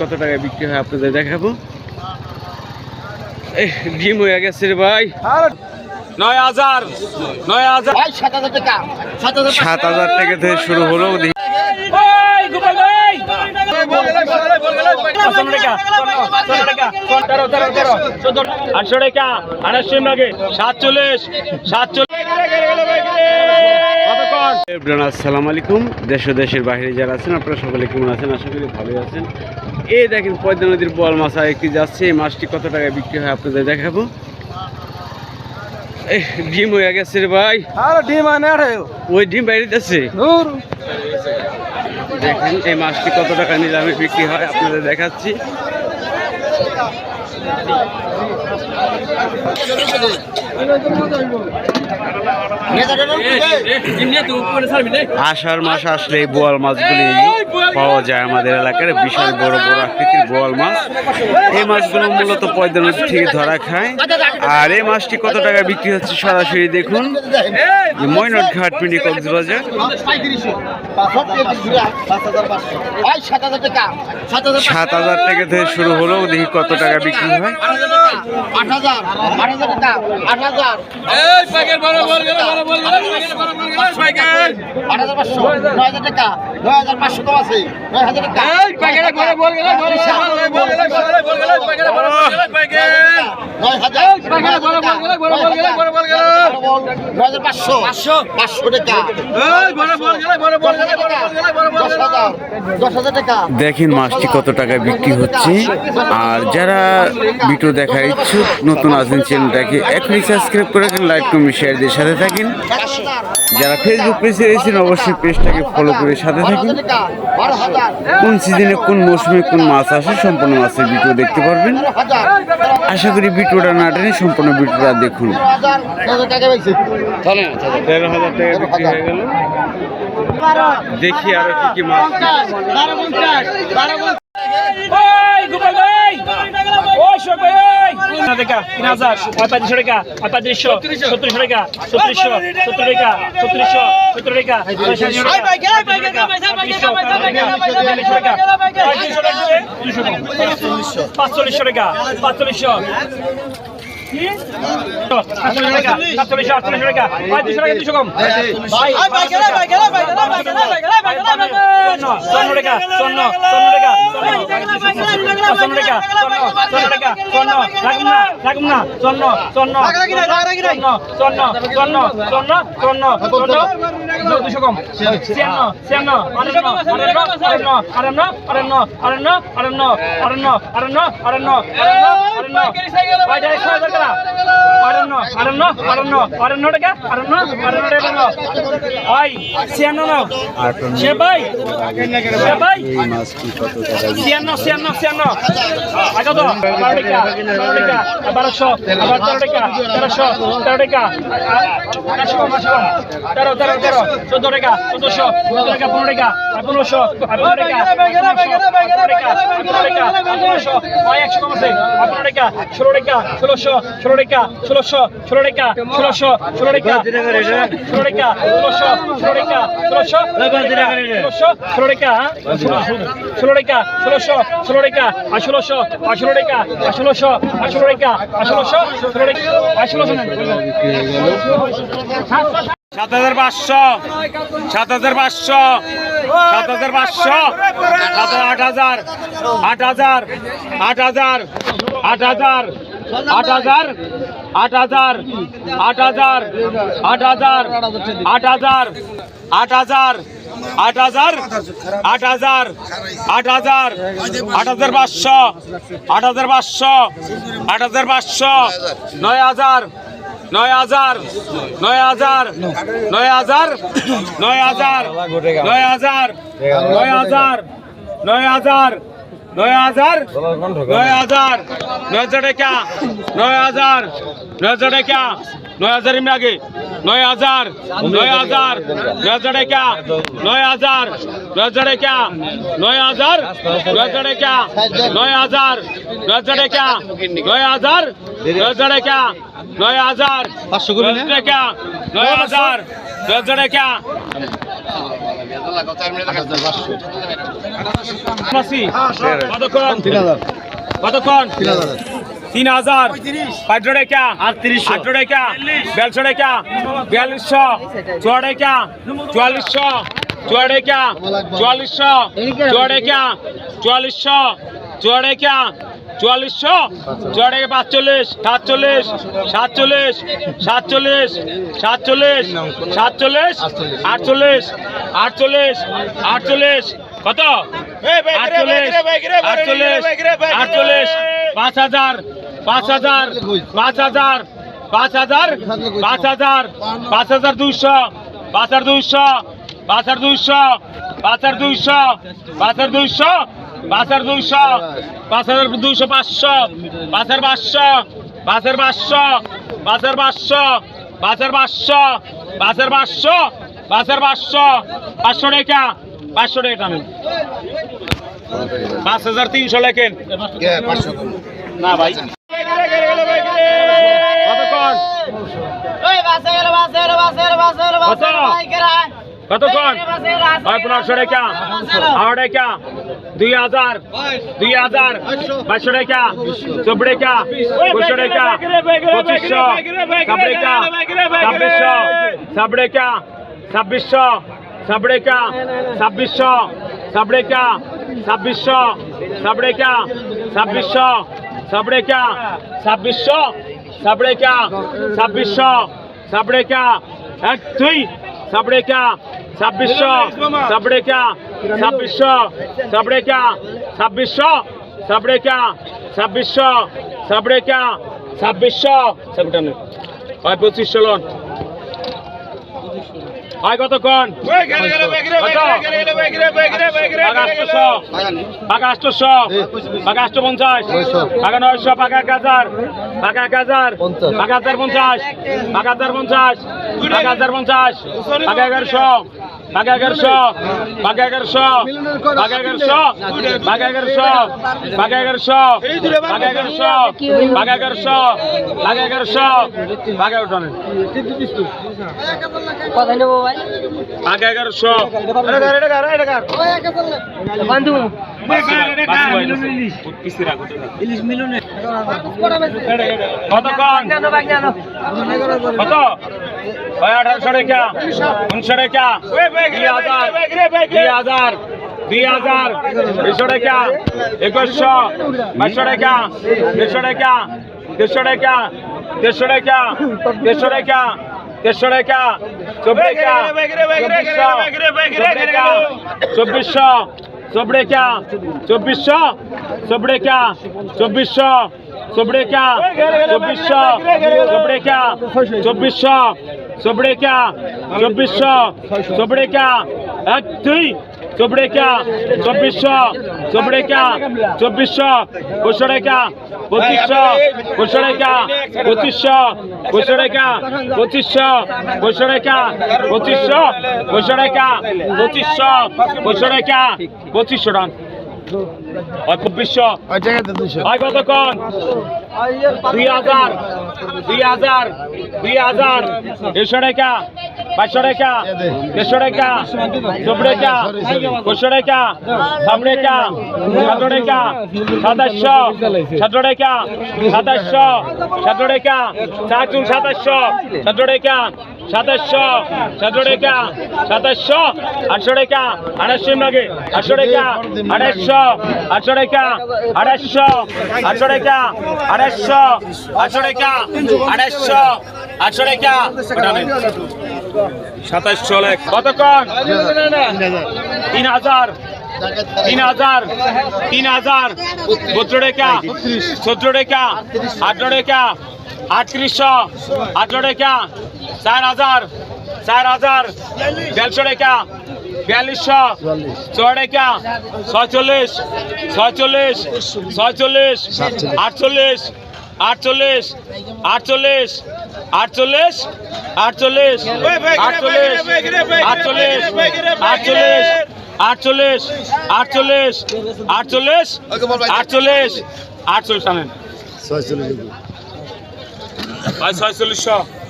কত টাকায় বিক্রি হয় আপনাদের দেখাবো। ডিম হয়ে গেছে রে ভাই, 9,000 7,000 টাকা থেকে শুরু হলো। 800 টাকা 47 আসসালামু আলাইকুম। দেশ ও দেশের বাইরে যারা আছেন আপনারা সকলে কেমন আছেন? আশা করি ভালোই আছেন। এই দেখেন পদ্মা নদীর বোয়াল মাছ একটি যাচ্ছে। এই মাছটি কত টাকায় বিক্রি হয় আপনাদের দেখাবো। ডিম হয়ে গেছে রে ভাই, ওই ডিম বাইরে যাচ্ছে। দেখেন এই মাছটি কত টাকা নিলামে বিক্রি হয় আপনাদের দেখাচ্ছি। আষাঢ় মাস আসলে এই বোয়াল মাছগুলি পাওয়া যায় আমাদের এলাকার। বিশাল বড় বড় আকৃতির বোয়াল মাছ। এই মাছগুলো মূলত পদ্মা নদী থেকে ধরা খায়। আর এই মাছটি কত টাকা বিক্রি হচ্ছে সরাসরি দেখুন। ময়নট ঘাট পিন্ডি কক্সবাজার। 7,000 টাকা থেকে শুরু হলো। দেখি কত টাকা বিক্রি হয়। 8,000 টাকা 8,000 টাকা 9,500 কম আছে 9,000 টাকা 10,000 টাকা। দেখেন মাছটি কত টাকা বিক্রি হচ্ছে। আর যারা ভিডিও দেখার ইচ্ছুক নতুন আছেন চ্যানেলটাকে এখনই সাবস্ক্রাইব করে রাখেন, লাইক কমেন্ট শেয়ার দিয়ে সাথে থাকেন। যারা ফেসবুক পেজে এসেছেন অবশ্যই পেজটাকে ফলো করে সাথে থাকেন। কোন সিজনে কোন মৌসুমে কোন মাছ আসে সম্পূর্ণ মাছের ভিডিও দেখতে পারবেন। আশা করি ভিডিওটা না টেনে সম্পূর্ণ ভিডিওটা দেখুন। 13,000 টাকা বিক্রি হয়ে গেল। দেখি আরো কি কি মাছ। 9,000 এমনি আগে 9,000 9,000 9,000 টাকা 9,000 9,000 টাকা 9,000 9,000 টাকা 9,000 9,000 টাকা 9,000 9,000 টাকা 9,000 500 টাকা 9,000 2000 টাকা মাসি কতক্ষণ কতক্ষণ 3000 500 টাকা 800 টাকা 150 টাকা 4200 4 টাকা 4400 4 টাকা 4400 4 টাকা 4400 4 টাকা 4400 4 টাকা 45 47 47 47 47 47 48 48 48 কত 48 48 5000 5000 5000 5000 5000 5200 5200 5200 5200 5200 5200 5200 500 5500 5500 5500 5500 5500 5500 500 টাকা 500 টাকা টানেন 5300 লেখেন না ভাই কতক্ষণ কতক্ষণ 1500 টাকা 8 টাকা 2000 2000 500 টাকা 24 টাকা 200 টাকা 2500 7 টাকা 2600 7 টাকা 2600 7 টাকা 2600 7 টাকা 2600 7 টাকা 2600 7 টাকা 2600 7 টাকা 2 7 টাকা 2600 7 টাকা 2600 7 টাকা 2600 7 টাকা 2600 7 টাকা 2600 7 হয় 2500 লোন হয় কতক্ষণ পাকা 800 পাকা 850 পাকা 900 পাকা 1000 পাকা 1000 পাকা 1050 পাকা 1050 পাকা 1050 পাকা 1100 পাকা 1100 পাকা 1100 পাকা 1100 পাকা 1100 পাকা 1100 পাকা 1100 পাকা 1100 পাকা 1100 পাকা উঠানে কথা নেবো ভাই পাকা 1100 বন্ধু কতক্ষণ কত 1800 টাকা 1900 টাকা 2000 2000 200 টাকা 2100 2200 টাকা 150 টাকা 150 টাকা 150 টাকা 150 টাকা 150 টাকা 24 টাকা 2400 24 টাকা 2400 24 টাকা 2400 24 টাকা 2400 24 টাকা 2400 24 টাকা 2400 24 টাকা 2 24 টাকা 2400 24 টাকা 2400 200 টাকা 2500 200 টাকা 2500 200 টাকা 2500 200 টাকা 2500 200 টাকা 2500 200 টাকা 2500 টাকা হয় 2500 হয় কতক্ষণ 2000 2000 2000 150 টাকা 500 টাকা 150 টাকা 40 টাকা 200 টাকা 7 টাকা 7 টাকা 2700 7 টাকা 2700 7 টাকা 2700 7 টাকা 2700 7 টাকা 2700 800 টাকা 800 মাগে 800 টাকা 800 800 টাকা 800 800 টাকা 800 800 টাকা 800 800 টাকা 2700 লেখ কতক্ষণ 3000 3000 3000 17 টাকা 17 টাকা 18 টাকা 3800 18 টাকা 4000 4000 150 টাকা 4200 6 টাকা 46 46 46 48 48 48 48 48 48 48 48 টানেন 46